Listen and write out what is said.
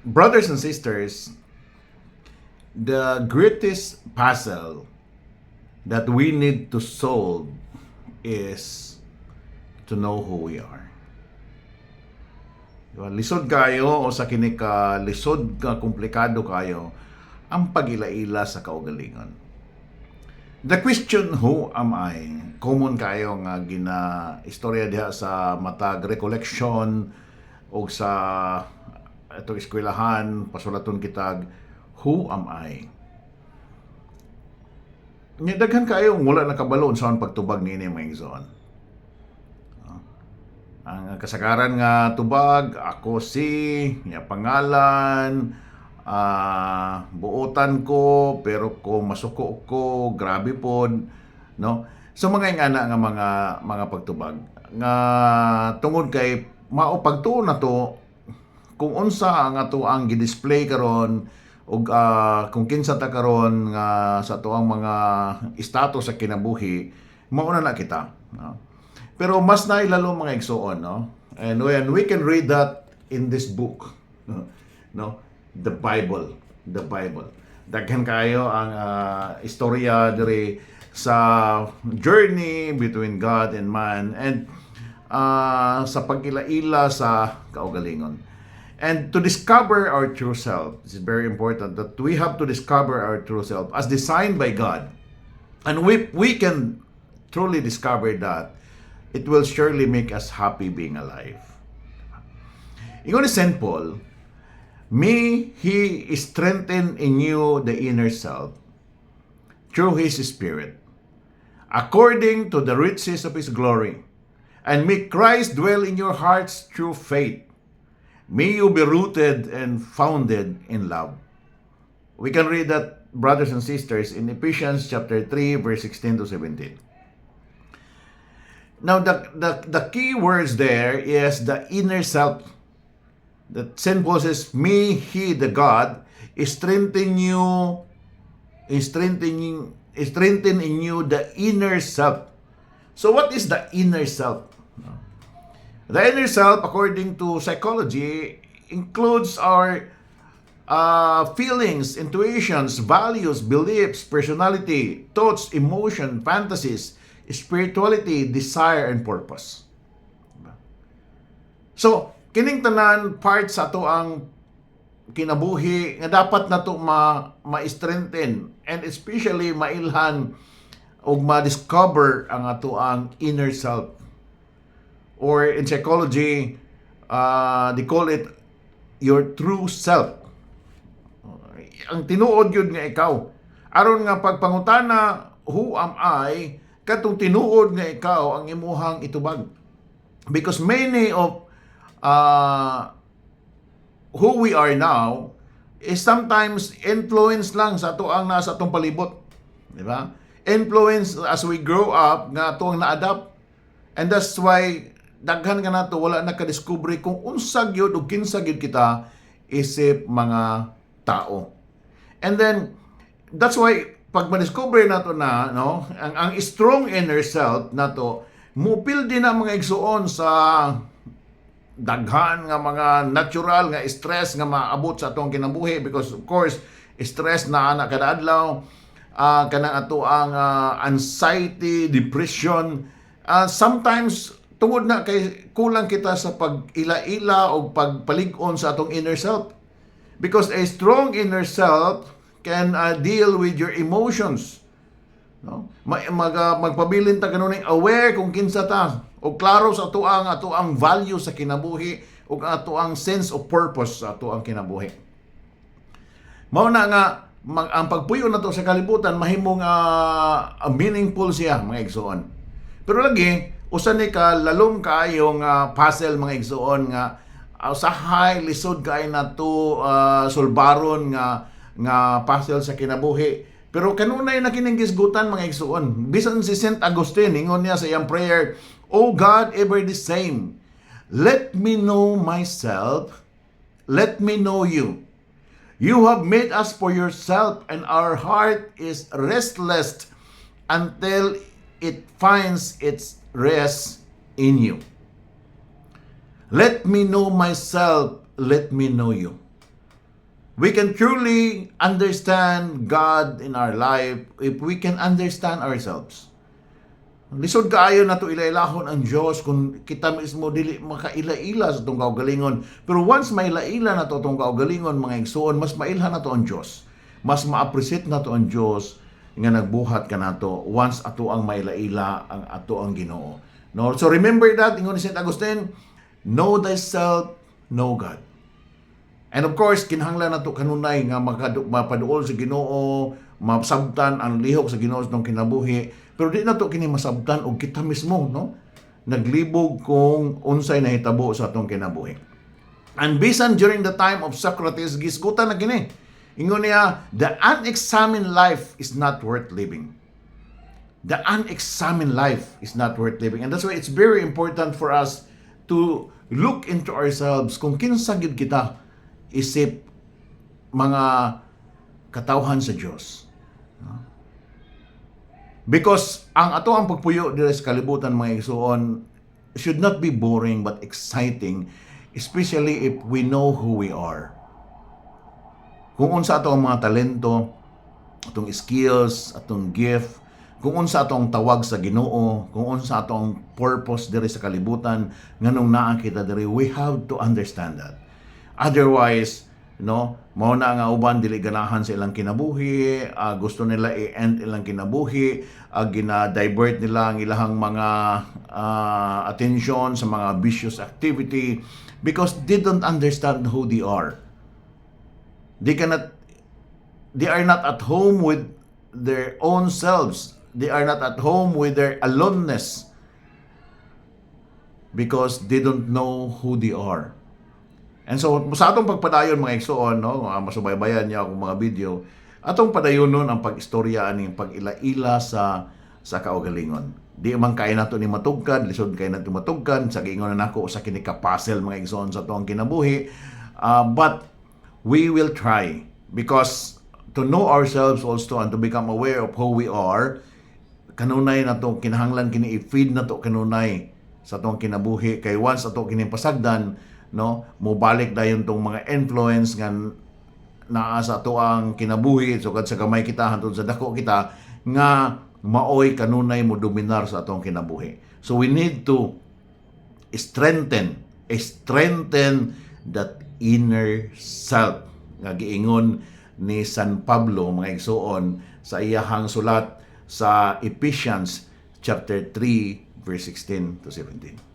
Brothers and sisters, the greatest puzzle that we need to solve is to know who we are. Diba? Lisod kayo o sa kini ka lisod ka komplikado kayo ang pag-ila-ila sa kaugalingon. The question, who am I? Common kayo nga gina istorya diha sa matag recollection o sa itong eskwelahan, pasulaton kitag, who am I? Daghan kayo wala nakabalon sa pagtubag niini mga igsoon. Ang kasagaran nga tubag, ako si, niya pangalan, buotan ko, pero kung masuko ko, grabe pod, no? So mga ingana nga mga pagtubag nga tungod kay mao pagtuon na to kung unsa ang ato ang gi-display karon ug kung kinsa ta karon nga sa ato ang mga status sa kinabuhi mauna na kita, no? Pero mas nailalo mga igsoon, no? And when we can read that in this book, no? The Bible. Daghan kayo ang istorya diri sa journey between God and man and sa pag-ila-ila sa kaugalingon. And to discover our true self, this is very important that we have to discover our true self as designed by God. And we can truly discover that, it will surely make us happy being alive. Ingon ni St. Paul, "May He strengthen in you the inner self through His Spirit, according to the riches of His glory, and make Christ dwell in your hearts through faith. May you be rooted and founded in love." We can read that, brothers and sisters, in Ephesians chapter 3, verse 16 to 17. Now, the key words there is the inner self. That St. Paul says, "May He, the God, strengthen in you the inner self." So, what is the inner self? The inner self, according to psychology, includes our feelings, intuitions, values, beliefs, personality, thoughts, emotion, fantasies, spirituality, desire, and purpose. So, kining tanan part sa ato ang kinabuhi nga dapat nato ma-strengthen and especially mailhan o ma-discover ang ato ang inner self. Or in psychology, they call it your true self. Ang tinuod yun nga ikaw. Aron nga pagpangutana, who am I? Katong tinuod nga ikaw ang imuhang itubag. Because many of who we are now is sometimes influence lang sa ato ang nasa atong palibot. Di ba? Influence as we grow up nga ato ang na-adapt. And that's why daghan ka nato wala nakadiskubre kung unsa gyud o kinsa gyud kita isip mga tao. And then that's why pag ma-discover nato na, no, ang strong inner self nato mupil din na mga igsuon sa daghan nga mga natural nga stress nga maabot sa atong kinabuhi, because of course stress na ana kada adlaw, kanang ato ang anxiety, depression, sometimes tungod na kay kulang kita sa pag-ila-ila o pagpalig-on sa atong inner self, because a strong inner self can deal with your emotions, no? Magpabilin ta kanuning aware kung kinsa ta o klaro sa ato ang value sa kinabuhi o ato ang sense of purpose sa ato ang kinabuhi. Mao na nga ang pagpuyo nato sa kalibutan mahimong meaningful siya mga igsoon. Pero lagi usa ni ka lalong kaayong puzzle mga igsoon nga usahay lisod kay nato sulbaron nga puzzle sa kinabuhi. Pero kanunay na kining gisgutan mga igsoon. Bisan si Saint Augustine ingon niya sa iyang prayer, "O God, ever the same, let me know myself, let me know you. You have made us for yourself, and our heart is restless until it finds its rest in you. Let me know myself, let me know you." We can truly understand God in our life if we can understand ourselves. Lisod kaayo na to ilailahon ang Diyos kung kita mismo dili makaila-ila sa itong kaugalingon. Pero once may laila na to itong kaugalingon, mga igsoon, mas mailhan na to ang Diyos. Mas ma-appreciate na to ang Diyos nga nagbuhat ka na to once ato ang mailaila ang ato ang Ginoo. No? So remember that, ingon ni St. Augustine, know thyself, know God. And of course, kinahanglan na to kanunay nga mapaduol sa Ginoo, masabtan ang lihok sa Ginoo sa kinabuhi. Pero di na to kini masabtan og kita mismo, no? Naglibog kung unsay nahitabo sa atong kinabuhi. And bisan during the time of Socrates, gisgutan na kini. Ingon niya, the unexamined life is not worth living. The unexamined life is not worth living. And that's why it's very important for us to look into ourselves kung kinsa gid kita isip mga katawhan sa Diyos. Because ang ato ang pagpuyo diri sa kalibutan, mga igsoon, should not be boring but exciting, especially if we know who we are. Kung unsa ato ang mga talento, atong skills, atong gift, kung unsa atong tawag sa Ginoo, kung unsa atong purpose diri sa kalibutan, nganong naa kita diri, we have to understand that. Otherwise, no, mao na nga uban dili ganahan sa ilang kinabuhi, gusto nila i-end ilang kinabuhi, gina-divert nila ang ilang mga attention sa mga vicious activity because they don't understand who they are. They are not at home with their own selves. They are not at home with their aloneness because they don't know who they are. And so, sa atong pagpadayon, mga igsoon, no, masubaybayan niya akong mga video, atong padayon nun ang pag-istorya aning pag-ila-ila sa kaugalingon. Di man kaya nato ni matugkan, lisod kaya nato matugkan, sa giingon na nako sa kinikapasel, mga igsoon, sa atong kinabuhi. But we will try because to know ourselves also and to become aware of who we are, kanunay na to, kinahanglan kini i-feed na to kanunay sa atong kinabuhi. Kay once ato kini pasagdan, no, mobalik dayon tong mga influence nga naa sa ato ang kinabuhi sugad sa gamay kita hantod sa dako kita nga maoy kanunay mo dominar sa atong kinabuhi. So we need to strengthen that inner self nga giingon ni San Pablo, mga igsoon, sa iyahang sulat sa Ephesians chapter 3 verse 16 to 17.